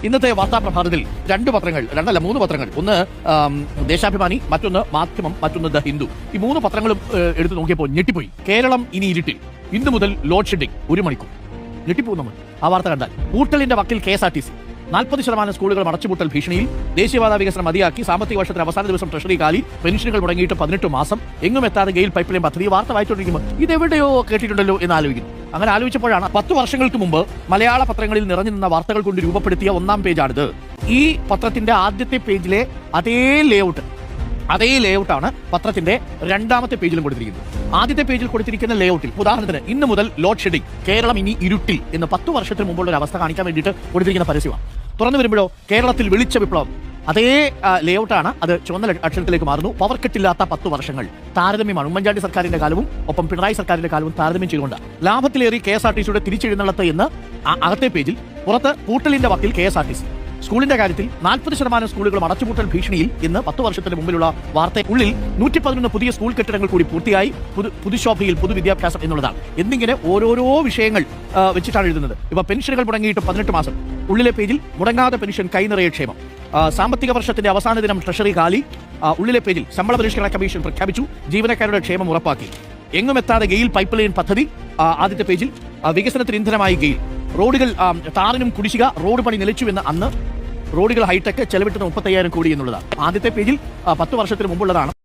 ഇന്നത്തെ വാർത്താ പ്രഭാതത്തിൽ രണ്ട് മൂന്ന് പത്രങ്ങൾ, ഒന്ന് ദേശാഭിമാനി, മറ്റൊന്ന് മാധ്യമം, മറ്റൊന്ന് ദ ഹിന്ദു. ഈ മൂന്ന് പത്രങ്ങളും എടുത്തു നോക്കിയപ്പോൾ ഞെട്ടിപ്പോയി. കേരളം ഇനി ഇരുട്ടിൽ, ഇന്നു മുതൽ ലോഡ് ഷെഡിംഗ് 1 മണിക്കൂർ. ഞെട്ടിപ്പോകും നമ്മൾ ആ വാർത്ത കണ്ടാൽ. പൂട്ടലിന്റെ വക്കിൽ KSRTC, 40% സ്കൂളുകൾ അടച്ചുപൂട്ടൽ ഭീഷണിയിൽ. ദേശീയപാത വികസനം മതിയാക്കി, സാമ്പത്തിക വർഷത്തിന് അവസാന ദിവസം ട്രഷറി കാലി, പെൻഷനുകൾ മുടങ്ങിയിട്ട് 18 മാസം, എങ്ങും എത്താതെ ഗെയിൽ പൈപ്പ് ലൈൻ പദ്ധതി. വാർത്ത വായിച്ചുകൊണ്ടിരിക്കുമ്പോൾ ഇതെവിടെയോ കേട്ടിട്ടുണ്ടല്ലോ എന്ന് ആലോചിക്കുന്നു. അങ്ങനെ ആലോചിച്ചപ്പോഴാണ് 10 വർഷങ്ങൾക്ക് മുമ്പ് മലയാള പത്രങ്ങളിൽ നിറഞ്ഞു നിന്ന വാർത്തകൾ കൊണ്ട് രൂപപ്പെടുത്തിയ 1-ാം പേജാണിത്. ഈ പത്രത്തിന്റെ ആദ്യത്തെ പേജിലെ അതേ ലേഔട്ടാണ് പത്രത്തിന്റെ 2-ാമത്തെ പേജിലും കൊടുത്തിരിക്കുന്നത്. ആദ്യത്തെ പേജിൽ കൊടുത്തിരിക്കുന്ന ലേഔട്ടിൽ ഉദാഹരണത്തിന് ഇന്ന് മുതൽ ലോഡ് ഷെഡിംഗ്, കേരളം ഇനി ഇരുട്ടിൽ എന്ന് 10 വർഷത്തിന് മുമ്പുള്ള ഒരു അവസ്ഥ കാണിക്കാൻ വേണ്ടിയിട്ട് കൊടുത്തിരിക്കുന്ന പരസ്യമാണ്. തുറന്നു വരുമ്പോഴോ കേരളത്തിൽ വെളിച്ച വിപ്ലവം, അതേ ലേഔട്ടാണ്. അത് ചുവന്ന അക്ഷരത്തിലേക്ക് മാറുന്നു. പവർ കട്ടില്ലാത്ത 10 വർഷങ്ങൾ താരതമ്യമാണ്. ഉമ്മൻചാണ്ടി സർക്കാരിന്റെ കാലവും ഒപ്പം പിണറായി സർക്കാരിന്റെ കാലവും താരതമ്യം ചെയ്തുകൊണ്ട് ലാഭത്തിലേറി KSRTCയുടെ തിരിച്ചെഴുന്നള്ളത്ത് എന്ന് അകത്തെ പേജിൽ. പുറത്ത് പൂട്ടലിന്റെ വക്കിൽ KSRTC. സ്കൂളിന്റെ കാര്യത്തിൽ 40% സ്കൂളുകളും അടച്ചുപൂട്ടൽ ഭീഷണിയിൽ എന്ന് 10 വർഷത്തിന് മുമ്പിലുള്ള വാർത്തയ്ക്കുള്ളിൽ 111 പുതിയ സ്കൂൾ കെട്ടിടങ്ങൾ കൂടി പൂർത്തിയായി. പുതുശോഭയിൽ പൊതുവിദ്യാഭ്യാസം എന്നുള്ളതാണ്. എന്നിങ്ങനെ ഓരോരോ വിഷയങ്ങൾ വെച്ചിട്ടാണ് എഴുതുന്നത്. ഇപ്പൊ പെൻഷനുകൾ മുടങ്ങിയിട്ട് 18 മാസം. ഉള്ളിലെ പേജിൽ മുടങ്ങാതെ പെൻഷൻ, കൈനിറയെ ക്ഷേമം. സാമ്പത്തിക വർഷത്തിന്റെ അവസാന ദിനം ട്രഷറി കാലി. ഉള്ളിലെ പേജിൽ ശമ്പള പരിഷ്കരണ കമ്മീഷൻ പ്രഖ്യാപിച്ചു, ജീവനക്കാരുടെ ക്ഷേമം ഉറപ്പാക്കി. എങ്ങുമെത്താതെ ഗെയിൽ പൈപ്പ് ലൈൻ പദ്ധതി. ആദ്യത്തെ പേജിൽ വികസനത്തിന് ഇന്ധനമായി ഗെയിൽ. റോഡുകൾ ടാറിനും കുടിശ്ശിക, റോഡ് പണി നിലച്ചുവെന്ന് അന്ന്. റോഡുകൾ ഹൈടെക്, ചെലവിട്ടത് 35,000 കോടി എന്നുള്ളതാണ്. ആദ്യത്തെ പേജിൽ 10 വർഷത്തിന് മുമ്പുള്ളതാണ്.